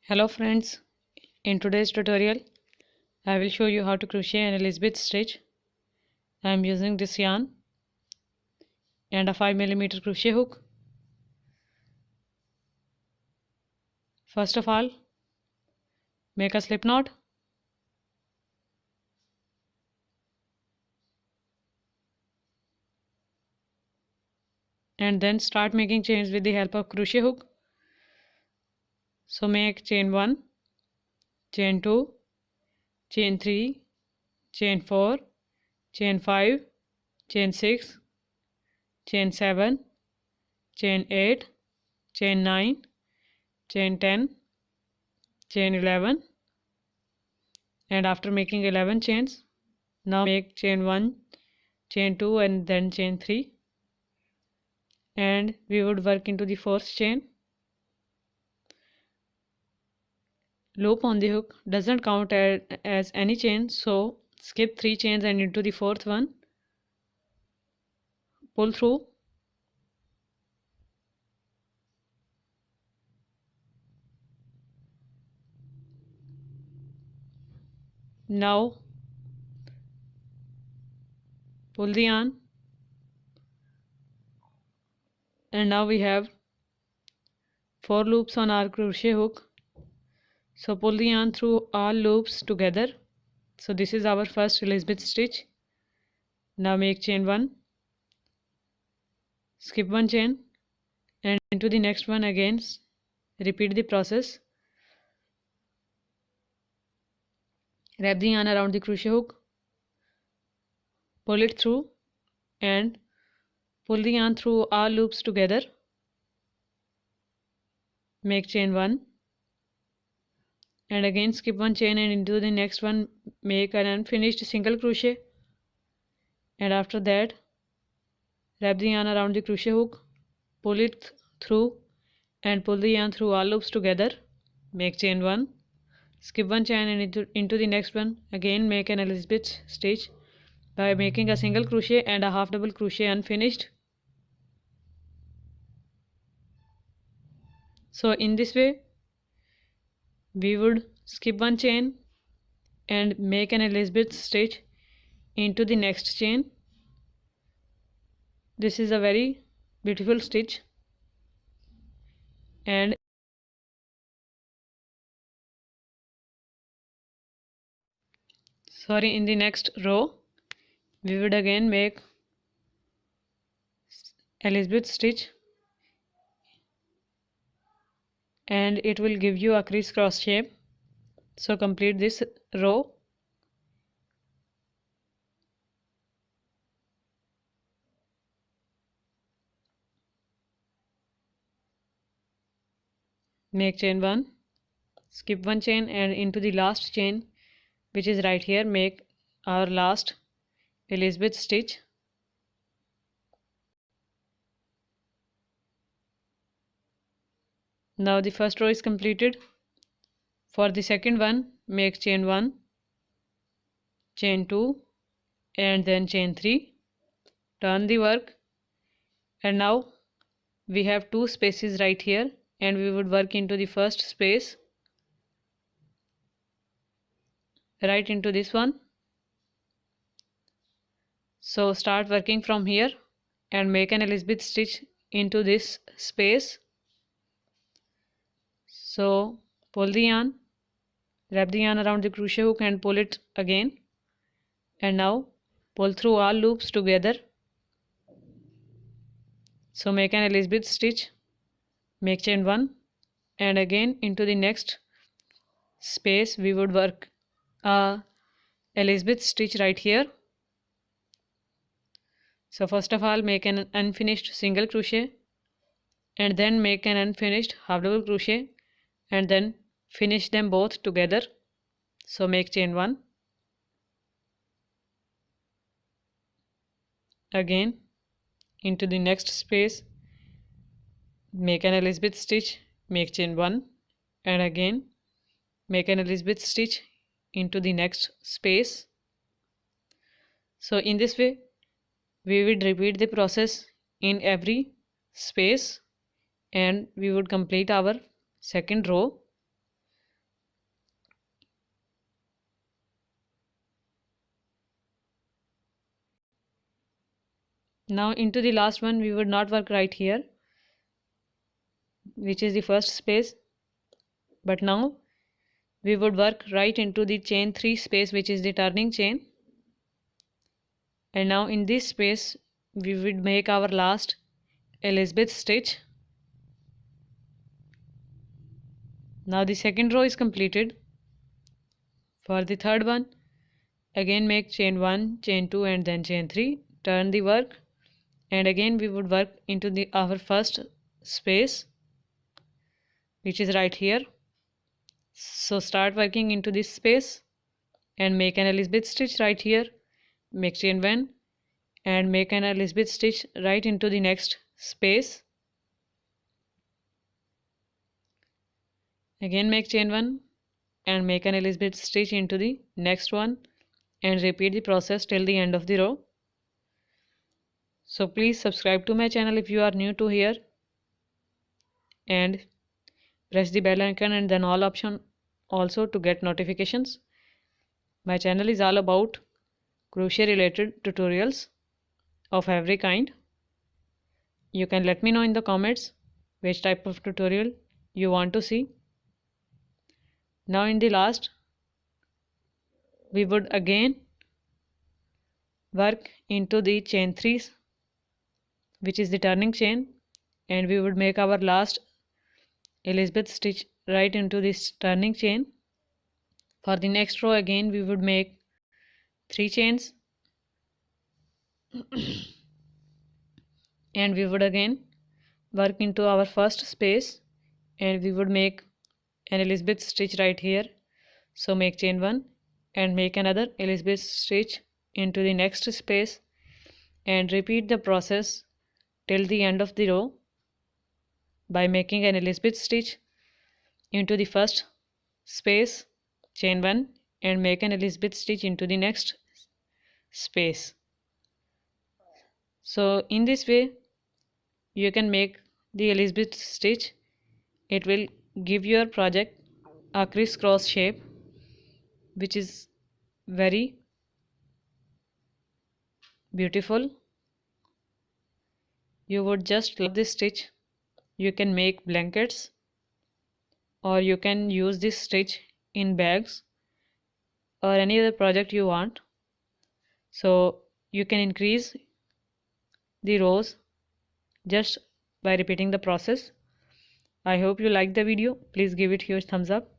Hello friends, in today's tutorial I will show you how to crochet an Elizabeth stitch. I am using this yarn and a 5mm crochet hook. First of all, make a slip knot and then start making chains with the help of crochet hook. So make chain 1, chain 2, chain 3, chain 4, chain 5, chain 6, chain 7, chain 8, chain 9, chain 10, chain 11, and after making 11 chains, now make chain 1, chain 2 and then chain 3, and we would work into the fourth chain. Loop on the hook doesn't count as any chain, so skip 3 chains and into the fourth one, pull through, now pull the yarn, and now we have 4 loops on our crochet hook. So pull the yarn through all loops together. So this is our first Elizabeth stitch. Now make chain 1, skip 1 chain and into the next one again. Repeat the process. Wrap the yarn around the crochet hook, pull it through and pull the yarn through all loops together. Make chain 1 and again skip 1 chain and into the next one make an unfinished single crochet, and after that wrap the yarn around the crochet hook, pull it through and pull the yarn through all loops together. Make chain 1, skip 1 chain and into the next one again make an Elizabeth stitch by making a single crochet and a half double crochet unfinished. So in this way we would skip 1 chain and make an Elizabeth stitch into the next chain. This is a very beautiful stitch, and in the next row we would again make Elizabeth stitch and it will give you a crisscross shape. So complete this row. Make chain 1, skip 1 chain and into the last chain, which is right here, make our last Elizabeth stitch. Now the first row is completed. For the second one, make chain 1, chain 2 and then chain 3. Turn the work, and now we have 2 spaces right here and we would work into the first space, right into this one. So start working from here and make an Elizabeth stitch into this space. So pull the yarn, wrap the yarn around the crochet hook and pull it again, and now pull through all loops together. So make an Elizabeth stitch, make chain 1 and again into the next space we would work a Elizabeth stitch right here. So first of all make an unfinished single crochet and then make an unfinished half double crochet and then finish them both together. So make chain 1, again into the next space make an Elizabeth stitch, make chain 1 and again make an Elizabeth stitch into the next space. So in this way we would repeat the process in every space and we would complete our second row. Now into the last one we would not work right here, which is the first space, but now we would work right into the chain 3 space, which is the turning chain. And now in this space we would make our last Elizabeth stitch. Now the second row is completed. For the third one, again make chain 1, chain 2 and then chain 3, turn the work, and again we would work into our first space, which is right here. So start working into this space and make an Elizabeth stitch right here, make chain 1 and make an Elizabeth stitch right into the next space. Again make chain 1 and make an Elizabeth stitch into the next one, and repeat the process till the end of the row. So please subscribe to my channel if you are new to here, and press the bell icon and then all option also to get notifications. My channel is all about crochet related tutorials of every kind. You can let me know in the comments which type of tutorial you want to see. Now in the last we would again work into the chain 3, which is the turning chain, and we would make our last Elizabeth stitch right into this turning chain. For the next row again we would make 3 chains and we would again work into our first space, and we would make an Elizabeth stitch right here. So make chain 1 and make another Elizabeth stitch into the next space, and repeat the process till the end of the row by making an Elizabeth stitch into the first space, chain 1 and make an Elizabeth stitch into the next space. So in this way you can make the Elizabeth stitch. It will give your project a crisscross shape, which is very beautiful. You would just love this stitch. You can make blankets, or you can use this stitch in bags or any other project you want. So you can increase the rows just by repeating the process. I hope you liked the video. Please give it your thumbs up.